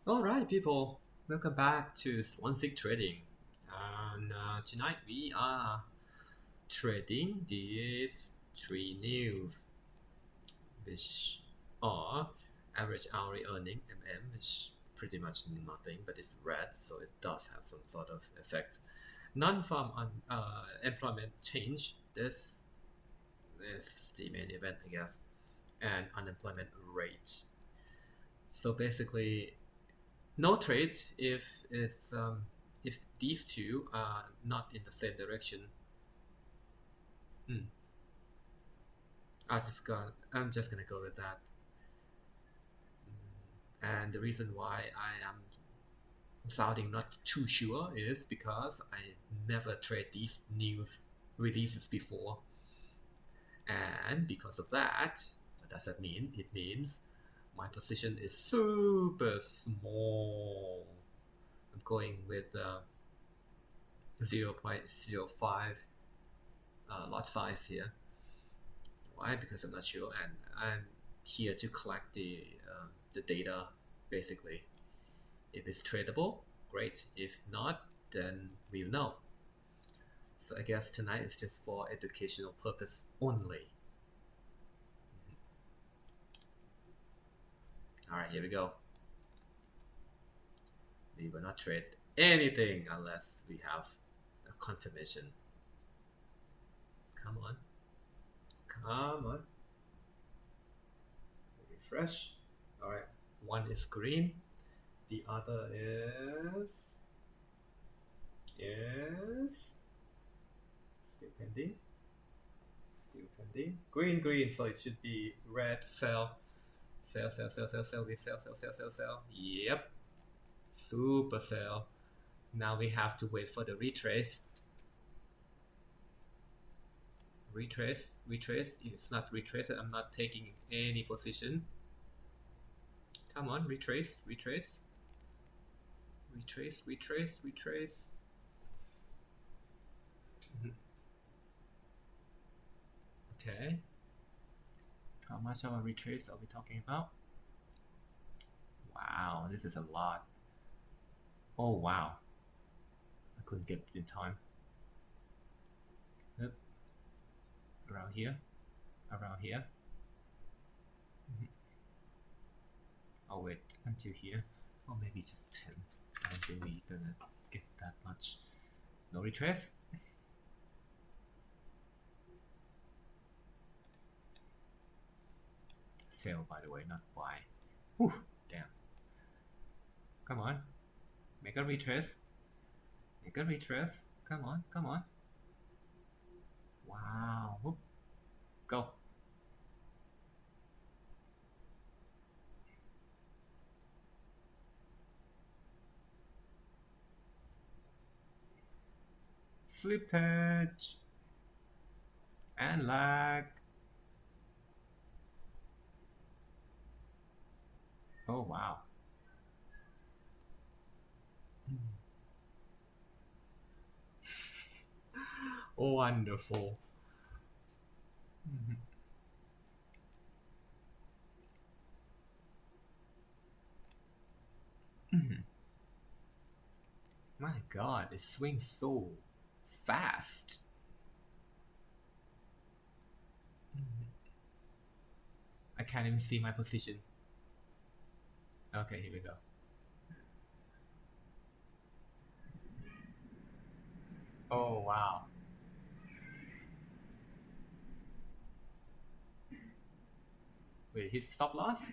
Alright, people, welcome back to Swansea Trading. And tonight we are trading these three news, which are average hourly earning which pretty much nothing, but it's red, so it does have some sort of effect. Non-farm employment change. This is the main event, I guess, and unemployment rate. So basically, no trade if these two are not in the same direction. Hmm. I'm just gonna go with that. And the reason why I am sounding not too sure is because I never trade these news releases before, and because of that, what does that mean? It means my position is super small. I'm going with 0.05 lot size here. Why? Because I'm not sure, and I'm here to collect the data. Basically, if it's tradable, great. If not, then we'll know. So I guess tonight is just for educational purpose only. All right, here we go. We will not trade anything unless we have a confirmation. Come on, come on. Refresh. All right, one is green. The other is still pending. Still pending. Green, green. So it should be red. Sell. Sell, sell, sell, sell, sell. We sell, sell, sell, sell, sell. Yep. Super sell. Now we have to wait for the retrace. Retrace, retrace. If it's not retraced, I'm not taking any position. Come on, retrace, retrace. Retrace, retrace, retrace. Okay. How much of a retrace are we talking about? Wow, this is a lot. Oh wow. I couldn't get it in time. Yep. Around here. Around here. I'll wait until here. Or maybe just 10. I don't think we're gonna get that much. No retrace. Sell, by the way, not buy. Whew, damn. Come on. Make a retrace. Make a retrace. Come on, come on. Wow. Whoop. Go. Slippage. And lag. Oh wow. Oh, wonderful. My god, it swings so fast. I can't even see my position. Okay, here we go. Oh wow. Wait, his stop loss?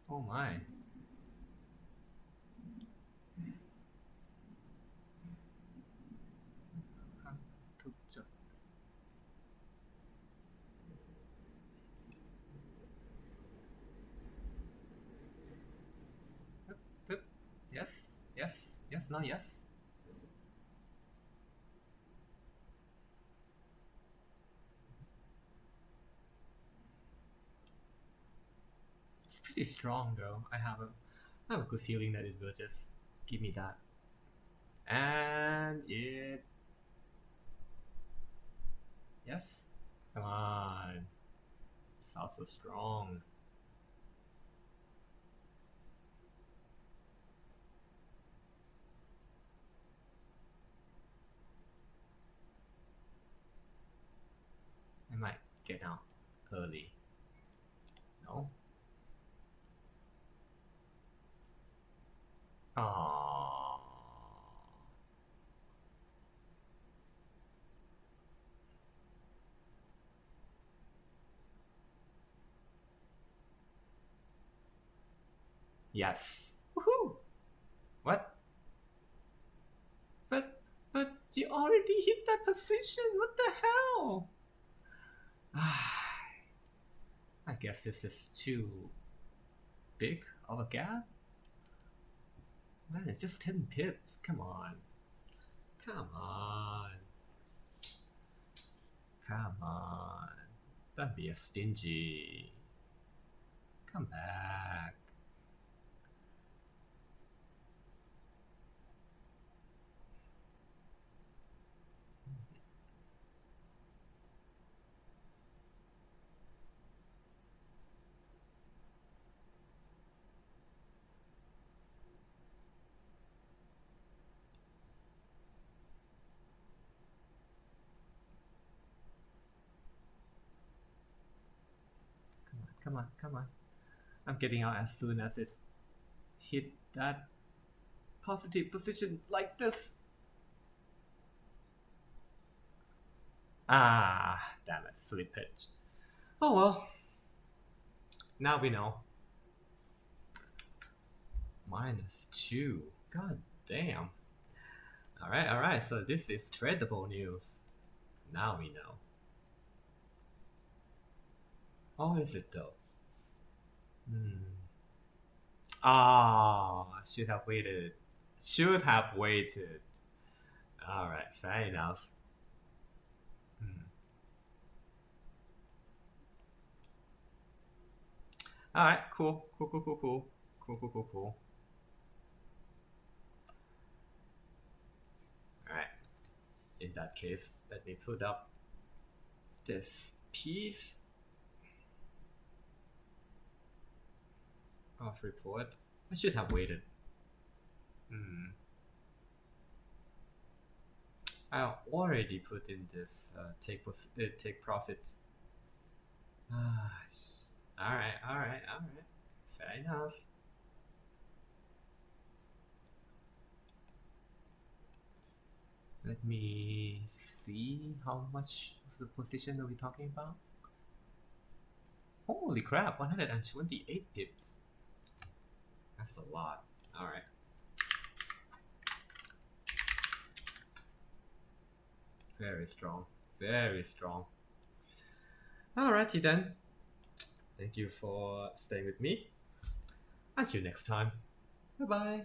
Oh my. Yes, yes, yes, no, yes. It's pretty strong though. I have a good feeling that it will just give me that. And it, yes, come on. It's also strong. get out early. No. Oh. Yes. Woohoo! What? But you already hit that position. What the hell? I guess this is too big of a gap. Man, it's just 10 pips. Come on. Come on. Come on. Don't be a stingy. Come back. Come on, come on. I'm getting out as soon as it hit that positive position like this. Ah, damn it, slippage. Oh well. Now we know. -2. God damn. Alright, so this is tradable news. Now we know. Oh, is it though? Ah, should have waited. Should have waited. Alright, fair enough. Alright, cool. Alright. In that case, let me put up this piece of report. I should have waited. I already put in this take profit. Alright. Fair enough. Let me see how much of the position are we talking about. Holy crap, 128 pips. That's a lot. Alright. Very strong. Very strong. Alrighty then. Thank you for staying with me. Until next time. Bye bye.